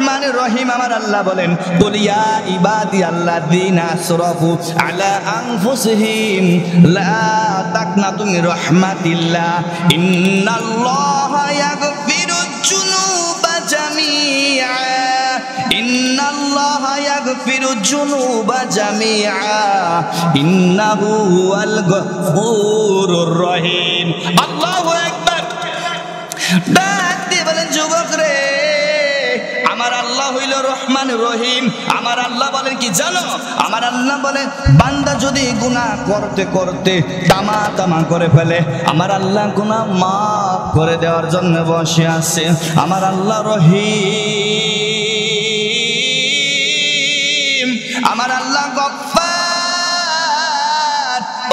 রহমানির রহিম আমার আল্লাহ বলেন কুল ইয়া ইবাদিয়াল্লাযিনা আসরাফু আলা আনফুসিহিম লা তাকনাতু মির রাহমাতিল্লাহ ইন্নাল্লাহা ইয়াগফিরুয যুনুবা জামিআ ইন্নাল্লাহা ইয়াগফিরুয যুনুবা জামিআ ইন্নাহু হুয়াল গফুরুর রহিম। আল্লাহু আকবার। ডাক দিয়ে বলেন যুবক রে, আমার আল্লাহ হইল রহমান রহিম। আমার আল্লাহ বলেন কি জানো? আমার আল্লাহ বলেন বান্দা যদি গুনাহ করতে করতে তামা তামা করে ফেলে, আমার আল্লাহ গুনাহ মাফ করে দেওয়ার জন্য বসে আছে। আমার আল্লাহ রহিম, আমার আল্লাহ গফফার।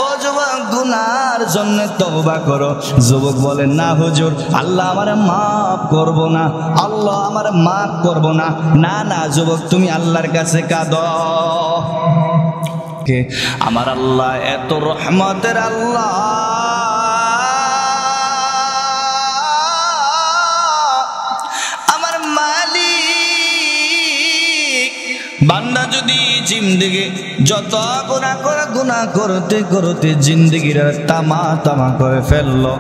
ও যুবক, গুনার জন্য তওবা করো। যুবক বলেন না হুজুর, আল্লাহ আমারে মাফ করব না, আল্লাহ আমারে মাফ করব না। না না যুবক, তুমি আল্লাহর কাছে কাঁদো। আমার আল্লাহ এত রহমতের আল্লাহ, আমার মালিক। বান্দা যদি জিন্দেগি যত গুনাহ করতে করতে জিন্দেগির তামা তামা করে ফেললো,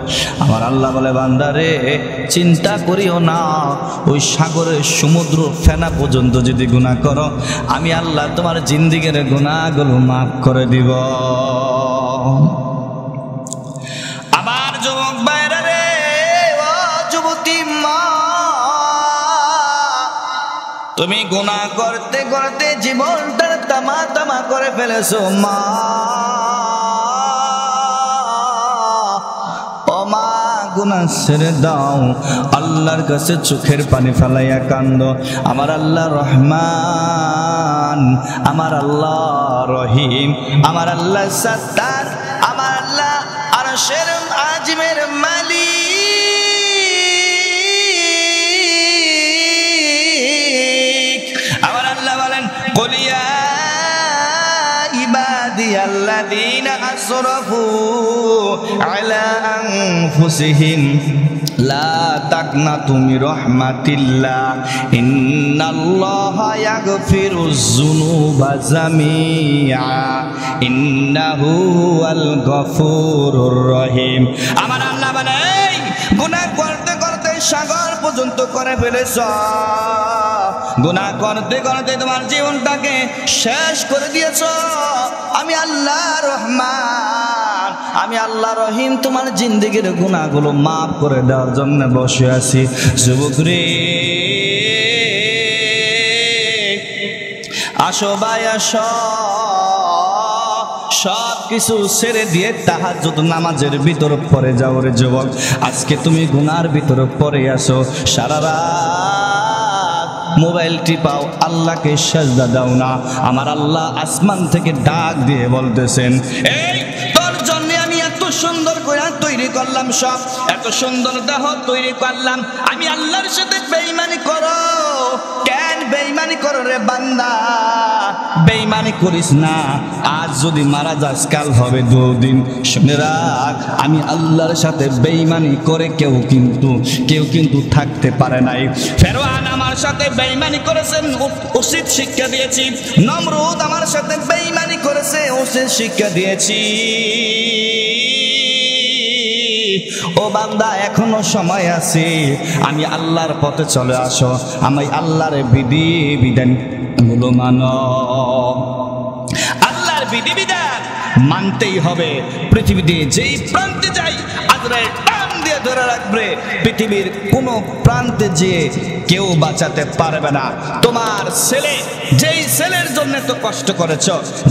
আমার আল্লাহ বলে বান্দা রে চিন্তা করিও না, ওই সাগরের সমুদ্র ফেনা পর্যন্ত যদি গুনাহ করো, আমি আল্লাহ তোমার জিন্দেগির গুনাহগুলো মাফ করে দিব। আবার যুবক ভাইরা রে, ও যুবতী মা, তুমি গুনাহ করতে করতে জীবনটার তামা তামা করে ফেলেছো মা। ও মা, গুনাহ ছেড়ে দাও, আল্লাহর কাছে চোখের পানি ফেলাইয়া কান্দ। আমার আল্লাহ রহমান, আমার আল্লাহ রহিম, আমার আল্লাহ সত্তার, আমার আল্লাহ আরশের আজিমের মালিক। قل يا عبادي الذين أسرفوا على أنفسهم لا تقنطوا من رحمة الله إن الله يغفر الذنوب جميعا إنه هو الغفور الرحيم। আমার আল্লাহ বলে গুনাহ করতে করতে সাগর পর্যন্ত করে ফেলেছ, গুনাহ করতে করতে তোমার জীবনটাকে শেষ করে দিয়েছ। আমি আল্লাহ রহমান, আমি আল্লাহ রহিম, তোমার জিন্দেগির গুনাহগুলো মাফ করে দেওয়ার জন্য বসে আছি। যুবক রে, আসো ভাই আসো, সব কিছু ছেড়ে দিয়ে তাহাজ্জুদ নামাজের ভিতর পড়ে যাও রে যুবক। আজকে তুমি গুনার ভিতর পড়ে আসো, সারা রাত মোবাইল টিপাও, আল্লাহকে সাজদা দাও না। আমার আল্লাহ আসমান থেকে ডাক দিয়ে বলতেছেন, এই তোর জন্য আমি এত সুন্দর করে তৈরি করলাম, সব এত সুন্দর দেহ তৈরি করলাম, আমি আল্লাহর সাথে বেঈমানি করো কেন? বেঈমানি করো রে বান্দা, বেঈমানি করিস না। আজ যদি মারা যাস কাল হবে দুদিন। শুনে রাখ, আমি আল্লাহর সাথে বেঈমানি করে কেউ কিন্তু থাকতে পারে নাই। ফেরআউন আমার সাথে বেঈমানি করেছেন, উচিত শিক্ষা দিয়েছি। নমরুদ আমার সাথে বেঈমানি করেছে, উচিত শিক্ষা দিয়েছি। ও বান্দা, এখনো সময় আছে, আমি আল্লাহর পথে চলে আসো, আমি আল্লাহর বিধি বিধান গুলো মানো। আল্লাহর বিধি বিধান মানতেই হবে। পৃথিবীতে যেই প্রান্তে যাই আজরাইল টান দিয়ে ধরে রাখবে, পৃথিবীর কোনো প্রান্তে যেয়ে কেউ বাঁচাতে পারবে না। তোমার ছেলে যেই ছেলের জন্য তো কষ্ট করেছ,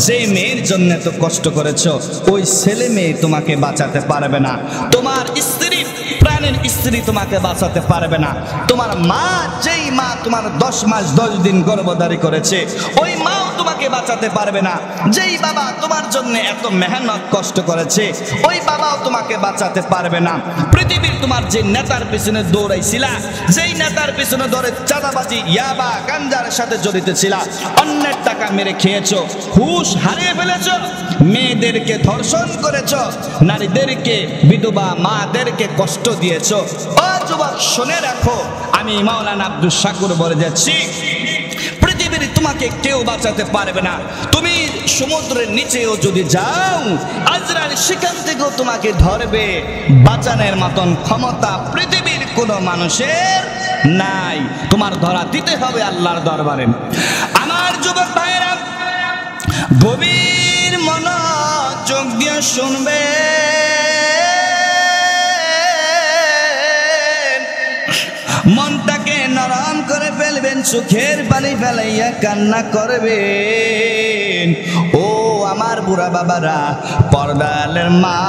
যেই মেয়ের জন্য তো কষ্ট করেছ, ওই ছেলে মেয়ে তোমাকে বাঁচাতে পারবে না। তোমার স্ত্রী, প্রাণের স্ত্রী তোমাকে বাঁচাতে পারবে না। তোমার মা, যেই মা তোমার 10 মাস 10 দিন গর্ভধারী করেছে, ওই মাও তোমাকে তোমাকে বাঁচাতে পারবে না। যেই বাবা তোমার জন্য এত মেহনত কষ্ট করেছে ওই বাবাও তোমাকে বাঁচাতে পারবে না। পৃথিবীর তোমার যে নেতার পিছনে দৌড়াইছিলা, যেই নেতার পিছনে দৌড়ে চাঁদাবাজি ইয়াবা গাঞ্জার সাথে জড়িত ছিলা, অন্যের টাকা মেরে খেয়েছো, হুঁশ হারিয়ে ফেলেছো, মেয়েদেরকে ধর্ষণ করেছো, নারীদেরকে বিধবা মাদেরকে কষ্ট দিয়েছো, ও যুবক শুনে রাখো, আমি মাওলানা আব্দুল শাকুর বলে যাচ্ছি, পৃথিবীর তোমাকে কেউ বাঁচাতে পারবে না। তুমি সমুদ্রের নিচেও যদি যাও, আজরাইল সেখান থেকেও তোমাকে ধরবে। বাঁচানোর মতন ক্ষমতা পৃথিবীর কোনো মানুষের নাই। তোমার ধরা দিতে হবে আল্লাহর দরবারে। আমার যুবক ভাইয়েরা, গভীর মনোযোগ দিয়ে শুনবে। মনটাকে নরম করে ফেলবেন, চোখের পানি ফেলাইয়া কান্না করবেন। ও আমার বুড়া বাবারা, পর্দালের মা,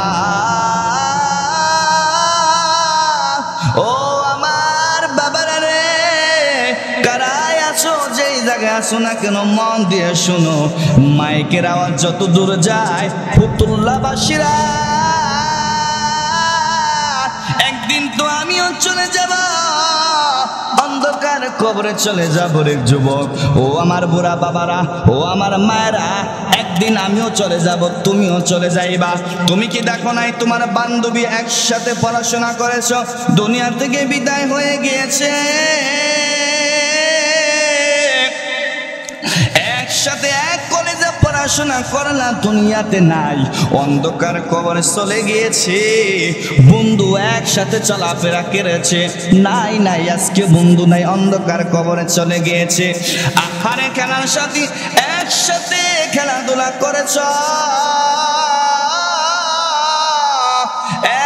ও আমার বাবারা রে, কারায় আছো, যেই জায়গায় আছো না কেন মন দিয়ে শুনো। মাইকের আওয়াজ যত দূর যায়, ফুতুল্লাবাসীরা, একদিন তো আমিও চলে যাব, অন্ধকার কবরে চলে যাব রে যুবক। ও আমার বুড়া বাবারা, ও আমার মায়েরা, একদিন আমিও চলে যাব, তুমিও চলে যাইবা। তুমি কি দেখো নাই তোমার বান্ধবী একসাথে পড়াশোনা করেছো, দুনিয়া থেকে বিদায় হয়ে গিয়েছে, একসাথে এক কলেজে পড়াশোনা করলা, দুনিয়াতে নাই, অন্ধকার কবরে চলে গিয়েছে। বন্ধু একসাথে চলাফেরা করেছে, নাই নাই, আজকে বন্ধু নাই, অন্ধকার কবরে চলে গিয়েছে। আহারে খেলার সাথী, একসাথে খেলাধুলা করেছ,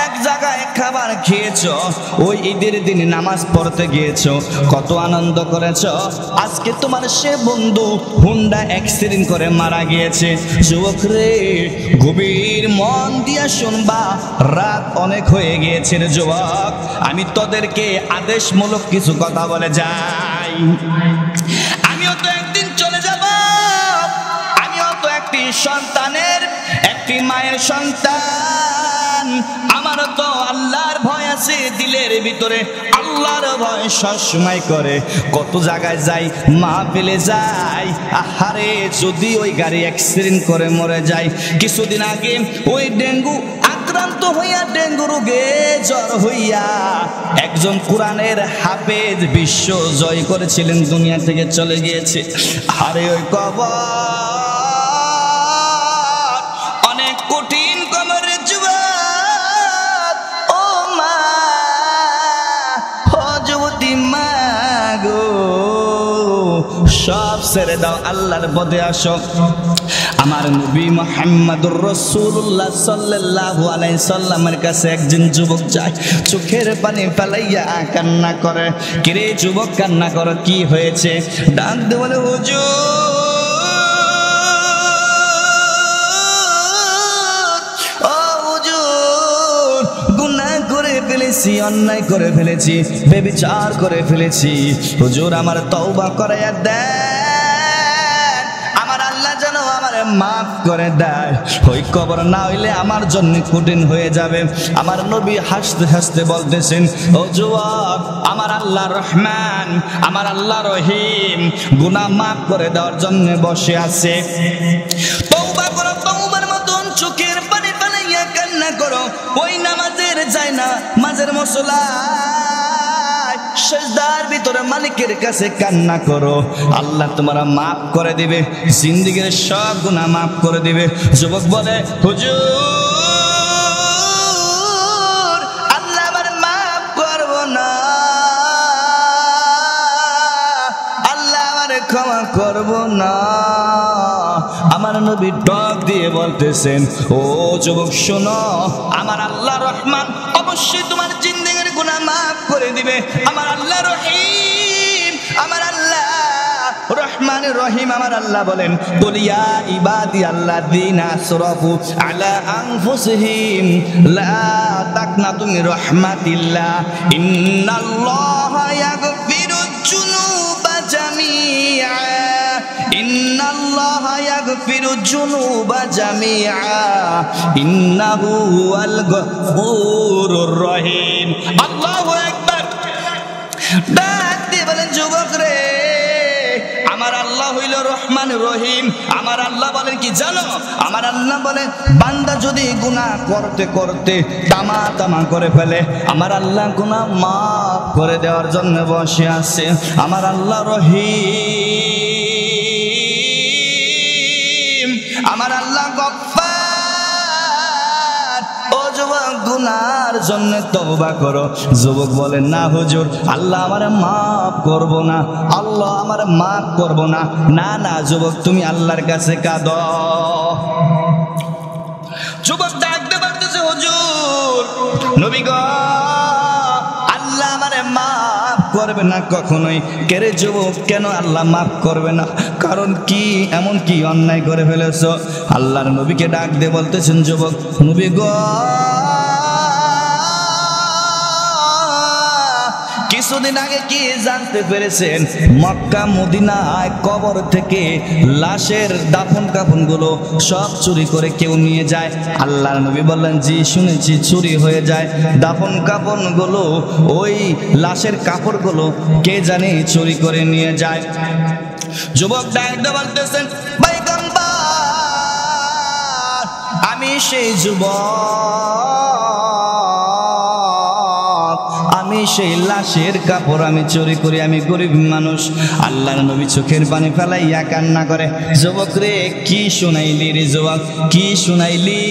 এক জায়গায় খাবার খেয়েছ, ওই ঈদের দিন নামাজ পড়তে গিয়েছ, কত আনন্দ করেছ। আজকে তোমার সে বন্ধু হুন্ডা অ্যাক্সিডেন্ট করে মারা গিয়েছে। যুবক রে, গভীর মন দিয়া শুনবা, রাত অনেক হয়ে গিয়েছে রে যুবক। আমি তোদেরকে আদেশমূলক কিছু কথা বলে যাই। আমিও তো একদিন চলে যাব, আমিও তো একটি সন্তানের, একটি মায়ের সন্তান। আমারও তো আল্লাহর ভয় আছে দিলের ভিতরে, আল্লাহর ভয় সবসময় করে। কত জায়গায় যাই, মাহফিলে যাই, আহারে যদি ওই গাড়ি অ্যাক্সিডেন্ট করে মরে যায়। কিছুদিন আগে ওই ডেঙ্গু আক্রান্ত হইয়া, ডেঙ্গু রোগে জ্বর হইয়া একজন কোরআনের হাফেজ বিশ্ব জয় করেছিলেন, দুনিয়া থেকে চলে গিয়েছে। আরে ওই কবর অনেক কঠিন কবরের যুবক, ও মা, ও যুবতী মা গো, সব ছেড়ে দাও, আল্লাহর পথে আসো। আমার নবী মুহাম্মদুর রাসূলুল্লাহ সাল্লাল্লাহু আলাইহি সাল্লামের কাছে একজন যুবক যায়, চোখের পানি ফেলাইয়া কান্না করে। কিরে যুবক, কান্না করো, কি হয়েছে? ডাক দিয়ে বলে, হুজুর, ও হুজুর, গুনাহ করে ফেলেছি, অন্যায় করে ফেলেছি, ব্যভিচার করে ফেলেছি, হুজুর আমার তওবা করাইয়া দেন, আমার আল্লাহ যেন আমারে মাফ করে দেয়। ওই কবর না হইলে আমার জন্য কঠিন হয়ে যাবে। আমার নবী হাসতে হাসতে বলতেছেন, ও যুবক, আমার আল্লাহ রহমান, আমার আল্লাহ রহিম, গুনাহ মাফ করে দেওয়ার জন্য বসে আছে। তওবা করো, তওবার মতন চোখের পানি ফেলাইয়া কান্না করো। ওই নামাজের যায় না, মাঝের মসলা সেজদার ভিতরে মালিকের কাছে কান্না করো, আল্লাহ তোমার মাফ করে দিবে, জিন্দেগীর সব গুনাহ মাফ করে দিবে। যুবক বলে, হুজুর, আল্লাহ আমার মাফ করব না, আল্লাহ আমার ক্ষমা করব না। আমার নবী ডাক দিয়ে বলতেছেন, ও যুবক শোনো, আমার আল্লাহ রহমান অবশ্যই তোমার জিন্দেগীর গুনাহ মাফ করে দিবে। আমার আল্লাহ রহিম, আমার আল্লাহ রহমান রহিম। আমার আল্লাহ বলেন, বলিয়া ইবাদি আল্লাযীনা আসরাফু আলা আনফুসিহিম লা তাকনাতু মির রাহমাতিল্লাহ ইন্নাল্লাহা ইয়াগফিরুয যুনুবা জামিআ ইন্নাল্লাহা ইয়াগফিরুজ যুনুবা জামিআ ইন্নাহু হুয়াল গফুরুর রহিম। আল্লাহু আকবার। ডাক দিয়ে বলেন, যুবক রে, আমার আল্লাহ হইল রহমান রহিম। আমার আল্লাহ বলেন কি জানো? আমার আল্লাহ বলেন, বান্দা যদি গুনাহ করতে করতে তামা তামা করে ফেলে, আমার আল্লাহ গুনাহ মাফ করে দেওয়ার জন্য বসে আছে। আমার আল্লাহ রহিম, আমার আল্লাহ গফফার। ও যুবক, গুনার জন্য তওবা করো। যুবক বলেন, না হুজুর, আল্লাহ আমারে মাফ করব না, আল্লাহ আমারে মাফ করব না। না না যুবক, তুমি আল্লাহর কাছে কাঁদো। যুবক ডাকতে পারতেছে, হুজুর, নবী গো, আল্লাহ আমারে মাফ করবে না কখনোই। কেরে যুবক, কেন আল্লাহ মাফ করবে না? কারণ কি? এমন কি অন্যায় করে ফেলেছো? আল্লাহর নবীকে ডাক দিয়ে বলতেছেন, যুবক, নবী গো, কিছুদিন আগে কি জানতে পেরেছেন? মক্কা মদিনায় কবর থেকে লাশের দাফন কাফনগুলো সব চুরি করে কেউ নিয়ে যায়। আল্লাহর নবী বললেন, জি শুনেছি, চুরি হয়ে যায় দাফন কাফনগুলো, ওই লাশের কাপড়গুলো কে জানে চুরি করে নিয়ে যায়। যুবক ডাকতে বলতেছেন, পয়গম্বর, আমি সেই যুবক, আমি সেই লাশের কাপড় আমি চুরি করি, আমি গরিব মানুষ। আল্লাহর নবী চোখের পানি ফেলাইয়া কান্না করে, যুবক রে, কি শুনাইলি রে যুবক, কি শুনাইলি?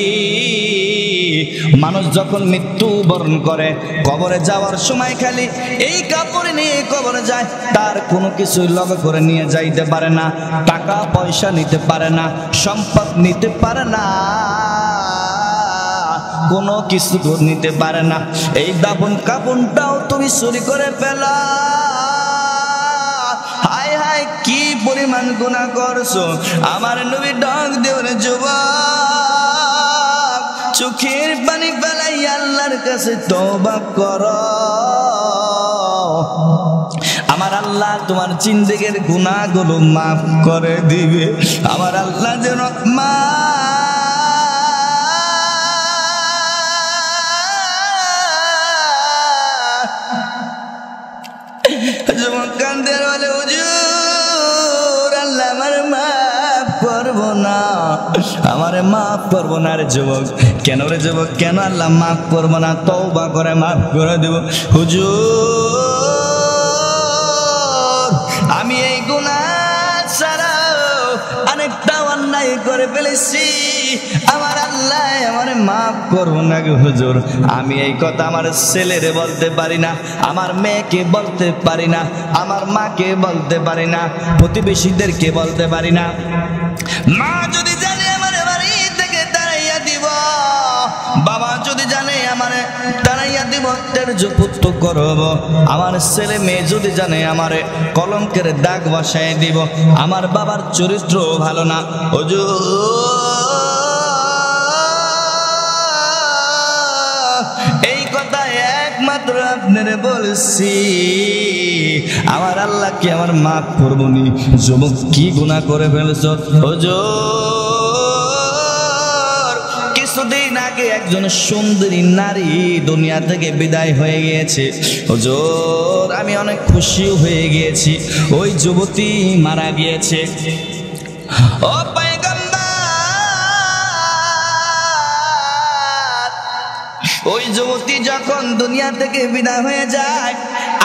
মানুষ যখন মৃত্যু বরণ করে, কবরে যাওয়ার সময় খালি এই কাপড় নিয়ে কবরে যায়, তার কোনো কিছু লগে করে নিয়ে যাইতে পারে না, টাকা পয়সা নিতে পারে না, সম্পদ নিতে পারে না, কোনো কিছু নিতে পারে না। এই দাফন কাফনটাও তুমি চুরি করে ফেলা। হায় হায়, কি পরিমাণ গুনাহ করছো। আমার নবী ডাক দেওয়ার, যুবক, চোখের পানি ফেলাই আল্লাহর কাছে তওবা করো। আমার আল্লাহ তোমার জিন্দেগির গুনাহগুলো মাফ করে দিবে। আমার আল্লাহ যে রহমান। যুবক কান্দের বলে, হুজুর, আল্লাহ আমার মাফ করবো না, আমারে মাফ করবো না। রে যুবক, কেন রে যুবক, কেন আল্লাহ মাফ করবো না? তওবা করে মাফ করে দেব। হুজুর, আমি এই গুনাহ ছাড়াও অনেকটা অন্যায় করে ফেলেছি, আমার আল্লাহ আমারে মাফ করবো না গো হুজুর। আমি এই কথা আমার ছেলেরে বলতে পারি না, আমার মেয়েকে বলতে পারি না, আমার মাকে বলতে পারি না, প্রতিবেশীদেরকে বলতে পারি না। মা যদি জানে আমার বাড়ি থেকে তাড়াইয়া দিব, বাবা যদি জানে আমারে তাড়াইয়া দিব, তের্যপুত্র করব। আমার ছেলে মেয়ে যদি জানে আমারে কলঙ্কের দাগ বসায় দিব। আমার বাবার চরিত্র ভালো না হুজুর, এই কথা একমাত্র আপনারে বলছি, আমার আল্লাহ কি আমার মাফ করবো নি? যুবক, কি গুনাহ করে ফেলেছ হুজুর? কিছুদিন আগে একজন সুন্দরী নারী দুনিয়া থেকে বিদায় হয়ে গিয়েছে হুজুর, আমি অনেক খুশি হয়ে গিয়েছি। ওই যুবতী মারা গিয়েছে। ও ওই যুবতী যখন দুনিয়া থেকে বিদায় হয়ে যায়,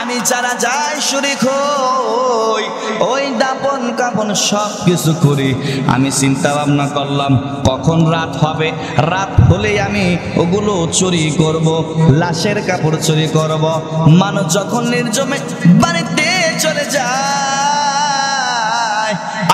আমি যারা যাই শরীক হই, ওই দাপন কাপন সব কিছু করি। আমি চিন্তা ভাবনা করলাম কখন রাত হবে, রাত হলেই আমি ওগুলো চুরি করব, লাশের কাপড় চুরি করব। মানুষ যখন নির্জমে বাড়িতে চলে যায়,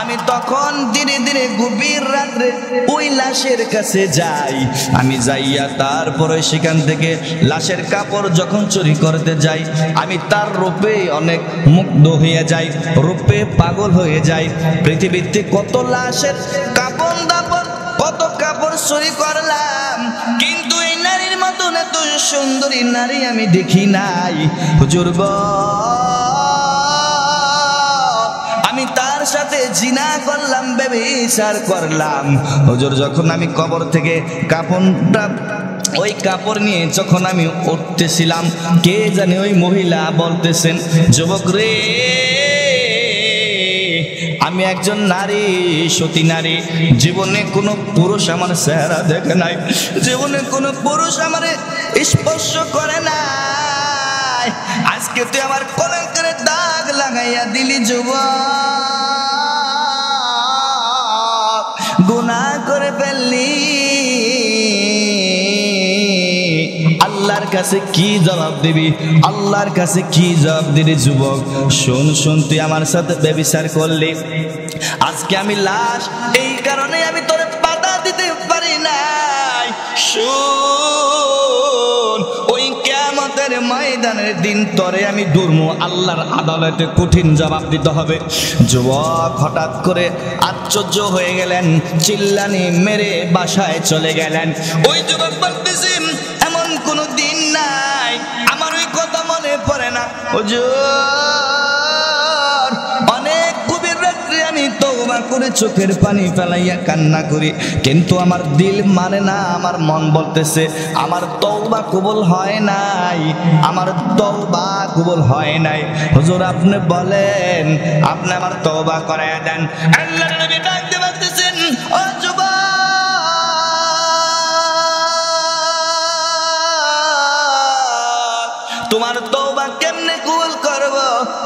আমি তখন ধীরে ধীরে গভীর রাত্রে ওই লাশের কাছে যাই। আমি যাইয়া তারপরে সেখান থেকে লাশের কাপড় যখন চুরি করতে যাই, আমি তার রূপে অনেক মুগ্ধ হয়ে যাই, রূপে পাগল হয়ে যাই। পৃথিবীতে কত লাশের কাপড় দাপড়, কত কাপড় চুরি করলাম, কিন্তু এই নারীর মতন এত সুন্দরী নারী আমি দেখি নাই হুজুর গো। আমি তার সাথে জিনা করলাম, ব্যভিচার করলাম। হুজুর যখন আমি কবর থেকে কাফনটা ওই কাপড় নিয়ে যখন আমি উঠতেছিলাম, কে জানে ওই মহিলা বলতেছেন, যুবক রে, আমি একজন নারী, সতী নারী, জীবনে কোনো পুরুষ আমার চেহারা দেখে নাই, জীবনে কোনো পুরুষ আমারে স্পর্শ করে নাই, আজকে তুই আমার কলঙ্কের দাগ লাগাইয়া দিলি যুবক, গুনাহ করে ফেললি। আল্লাহর কাছে কি জবাব দিবি? আল্লাহর কাছে কি জবাব দিবি যুবক? শোন শোন, তুই আমার সাথে ব্যভিচার করলি, আজকে আমি লাশ, এই কারণে আমি তোরে বাধা দিতে পারি নাই। শোন, ওই কিয়ামতের ময়দানের দিন তোরে আমি দুর্মু আল্লাহর আদালতে কঠিন জবাব দিতে হবে। যুবক হঠাৎ করে আশ্চর্য হয়ে গেলেন, চিল্লানি মেরে বাসায় চলে গেলেন। ওই যুবক বলতেছেন, এমন কোন দিন নাই আমার ওই কথা মনে পড়ে না হুজুর, অনেক গভীর রাত্রে আমি তওবা করে চোখের পানি ফেলাইয়া কান্না করি, কিন্তু আমার দিল মানে না, আমার মন বলতেছে আমার তওবা কবুল হয় নাই, আমার তওবা কবুল হয় নাই। হুজুর আপনি বলেন, আপনি আমার তওবা করায়া দেন। আল্লাহর নবী ডাকতে বলতেছেন, ও যুবক, তোমার তওবা কেমনে কবুল করব?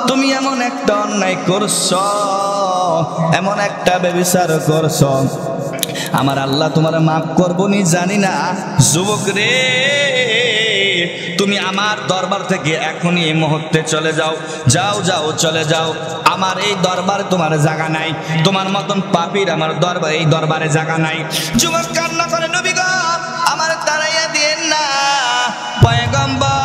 তুমি এমন একটা অন্যায় করছো, এমন একটা ব্যভিচার করছো, আমার আল্লাহ তোমার মাফ করবো নি জানি না। যুবক রে, তুমি আমার দরবার থেকে এখনই এই মুহূর্তে চলে যাও, যাও যাও চলে যাও, আমার এই দরবারে তোমার জায়গা নাই, তোমার মতন পাপীর আমার দরবার, এই দরবারে জায়গা নাই। যুবক কান্না করে, নবী গো, আমার তাড়াইয়া দিয়েন না, পয়গম্বর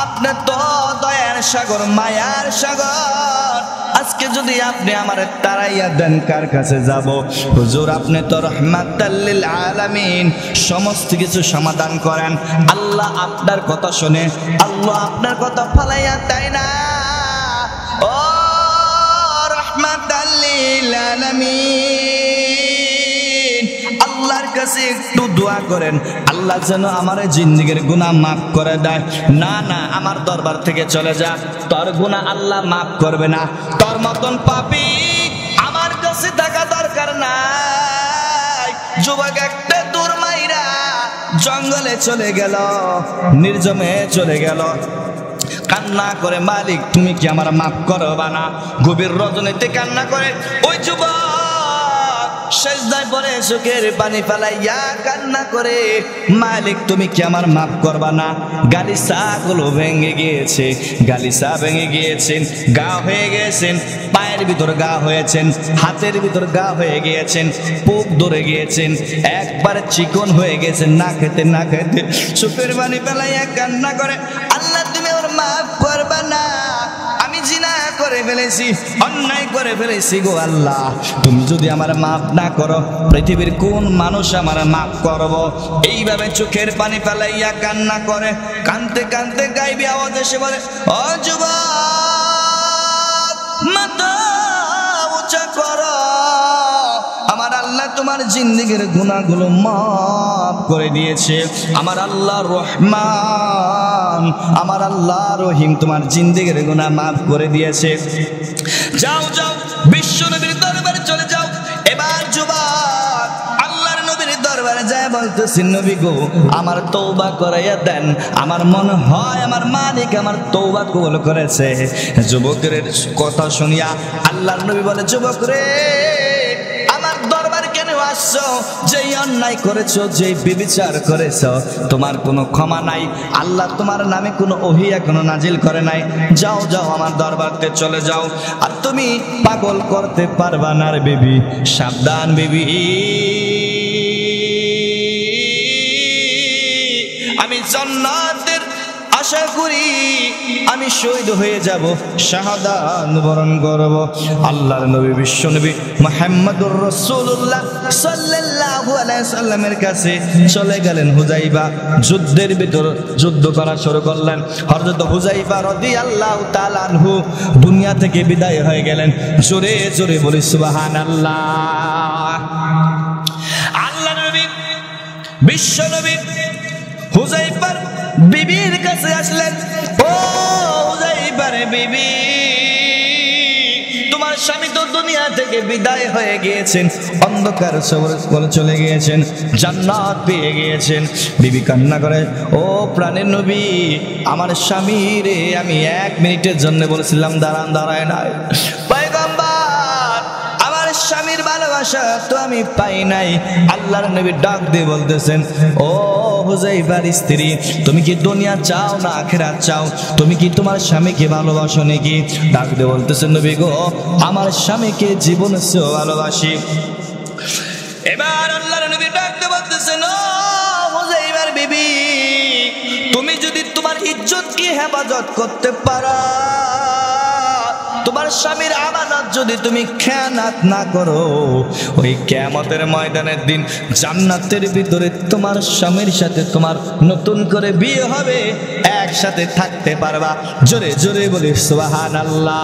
আপনি তো দয়ার সাগর, মায়ার সাগর, আজকে যদি আপনি আমার তাড়াইয়া দেন কার কাছে যাব? হুজুর আপনি তো রাহমাতাল লিল আলামিন, সমস্ত কিছু সমাধান করেন। আল্লাহ আপনার কথা শুনে, আল্লাহ আপনার কথা ফালাইয়া দেয় না। ও রাহমাতাল লিল আলামিন, আল্লাহর কাছে একটু দোয়া করেন, আল্লাহ যেন আমার জিন্দেগীর গুনাহ মাফ করে দেয়। না না, আমার দরবার থেকে চলে যা, তোর গুনাহ আল্লাহ মাফ করবে না, তোর মতন পাপী আমার কাছে থাকা দরকার নাই। যুবক একটা দূর মাইরা জঙ্গলে চলে গেল, নির্জনে চলে গেল, কান্না করে, মালিক তুমি কি আমার মাফ করবা না? গভীর রজনীতে কান্না করে ওই যুবক সেজদায় পড়ে চোখের পানি ফেলাইয়া কান্না করে, মালিক তুমি কি আমার মাফ করবা না? গালিচাগুলো ভেঙে গিয়েছে, গালিচা ভেঙে গিয়েছেন, গা হয়ে গিয়েছেন, পায়ের ভিতর গা হয়েছেন, হাতের ভিতর গা হয়ে গিয়েছেন, পোক ধরে গিয়েছেন, একবার চিকন হয়ে গেছেন, না খেতে না খেতে চোখের পানি ফেলাইয়া কান্না করে, আল্লাহ তুমি ওর মাফ করবা না? আমি জিনা করে ফেলেছি, অন্যায় করে ফেলেছি গো আল্লাহ, তুমি যদি আমার মাফ না করো, পৃথিবীর কোন মানুষ আমার মাফ করব? এইভাবে চোখের পানি ফেলাইয়া কান্না করে, কানতে কানতে গাইবি আওয়াজ এসে বলে, ও যুবক মাথা উঁচা করো, আমার আল্লাহ তোমার জিন্দেগীর গুনাহগুলো মাফ করে দিয়েছে, আমার আল্লাহ রহমান, আমার আল্লাহ রহিম, তোমার জিন্দেগীর গুনাহ মাফ করে দিয়েছে। যাও যাও বিশ্ব নবীর দরবারে চলে যাও। এবার যুবক আল্লাহর নবীর দরবারে যায় বলতেছেন, নবী গো আমার তওবা করাইয়া দেন, আমার মনে হয় আমার মালিক আমার তওবা কবুল করেছে। যুবকের কথা শুনিয়া আল্লাহর নবী বলে, যুবক রে, আমার দরবার কেন আসছো? যেই অন্যায় করেছো, যেই ব্যভিচার করেছো, তোমার কোনো ক্ষমা নাই, আল্লাহ তোমার নামে কোনো ওহী এখনো নাজিল করে নাই, যাও যাও আমার দরবারতে চলে যাও। আর তুমি পাগল করতে পারবা না রে বিবি, সাবধান বিবি, আমি জান্নাতের আশা করি, আমি শহীদ হয়ে যাব, শাহাদাত বরণ করব। আল্লাহর নবী বিশ্ব নবী মুহাম্মদুর রাসূলুল্লাহ সাল্লাল্লাহু আলাইহি সাল্লামের কাছে চলে গেলেন। হুযাইফা যুদ্ধের ভিতর যুদ্ধ করা শুরু করলেন। হযরত হুযাইফা রাদিয়াল্লাহু তাআলা আনহু দুনিয়া থেকে বিদায় হয়ে গেলেন। জোরে জোরে বলি সুবহানাল্লাহ। আল্লাহর নবী বিশ্ব নবী হুযাইফার বিবির কাছে আসলেন। ও হুযাইফার বিবি, তোমার স্বামী তো দুনিয়া থেকে বিদায় হয়ে গিয়েছেন, অন্ধকার সবরে চলে গিয়েছেন, জান্নাত পেয়ে গিয়েছেন। বিবি কান্না করে, ও প্রাণের নবী, আমার স্বামী রে আমি 1 মিনিটের জন্য বলেছিলাম দাঁড়ান, দাঁড়ায় নাই। পয়গম্বর, আমার স্বামীর ভালোবাসা তো আমি পাই নাই। আল্লাহর নবী ডাক দিয়ে বলতেছেন, ও হুযাইফার স্ত্রী, তুমি কি দুনিয়া চাও না আখিরাত চাও? তুমি কি তোমার স্বামীকে ভালোবাসো নাকি? ডাক দিয়ে বলতেছেন, নবী গো, আমার স্বামীকে জীবনের চেয়েও ভালোবাসি। এবার আল্লাহর নবী ডাক দিয়ে বলতেছেন, ও হুযাইফার বিবি, তুমি যদি তোমার ইজ্জতকে হেফাজত করতে পারো, তোমার স্বামীর আমানত যদি তুমি খেয়ানত না করো, ওই কিয়ামতের ময়দানের দিন জান্নাতের ভিতরে তোমার স্বামীর সাথে তোমার নতুন করে বিয়ে হবে, একসাথে থাকতে পারবা। জোরে জোরে বলি সুবহানাল্লাহ।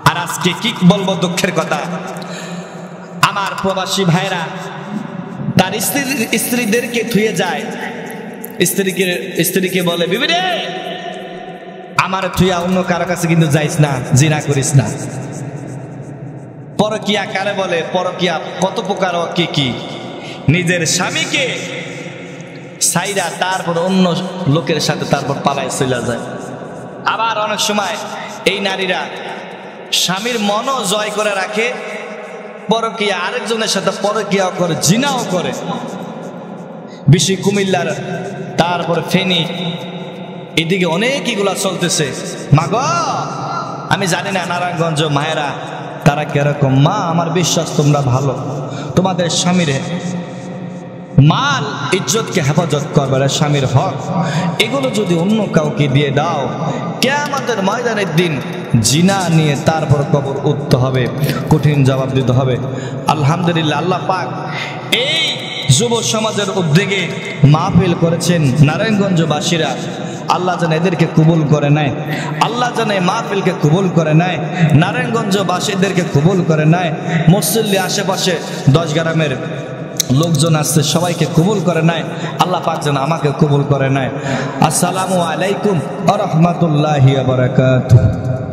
আর আজকে কি বলবো দুঃখের কথা, আমার প্রবাসী ভাইরা তার স্ত্রীদেরকে থুয়ে যায়, স্ত্রীকে বলে, বিবি রে আমার তুই অন্য কারো কাছে কিন্তু যাইস না, জিনা করিস না। পরকিয়া কারে বলে? পরকিয়া কত প্রকার, কি নিজের স্বামীকে সাইরা তারপর অন্য লোকের সাথে তারপর পালায় চলে যায়। আবার অনেক সময় এই নারীরা স্বামীর মনও জয় করে রাখে, পরকিয়া আরেকজনের সাথে পরকিয়াও করে, জিনাও করে। বেশি কুমিল্লার, তারপর ফেনী, এদিকে অনেক এগুলা চলতেছে। মাগো, আমি জানি না নারায়ণগঞ্জ মায়েরা তারা কিরকম। মা, আমার বিশ্বাস তোমরা ভালো, তোমাদের স্বামীর মাল ইজ্জতকে হেফাজত করবে, স্বামীর হক এগুলো যদি অন্য কাউকে দিয়ে দাও, কিয়ামতের ময়দানের দিন জিনা নিয়ে তারপর কবর উঠতে হবে, কঠিন জবাব দিতে হবে। আলহামদুলিল্লাহ, আল্লাহ পাক এই যুব সমাজের উদ্যোগে মাহফিল করেছেন নারায়ণগঞ্জবাসীরা। আল্লাহ যেন এদেরকে কবুল করে নেয়, আল্লাহ যেন এই মাহফিলকে কবুল করে নেয়, নারায়ণগঞ্জবাসীদেরকে কবুল করে নেয়। মুসল্লি আশেপাশে 10 গ্রামের লোকজন আসছে, সবাইকে কবুল করে নেয়। আল্লাহ পাক যেন আমাকে কবুল করে নেয়। আসসালামু আলাইকুম ওয়া রাহমাতুল্লাহি ওয়া বারাকাতুহু।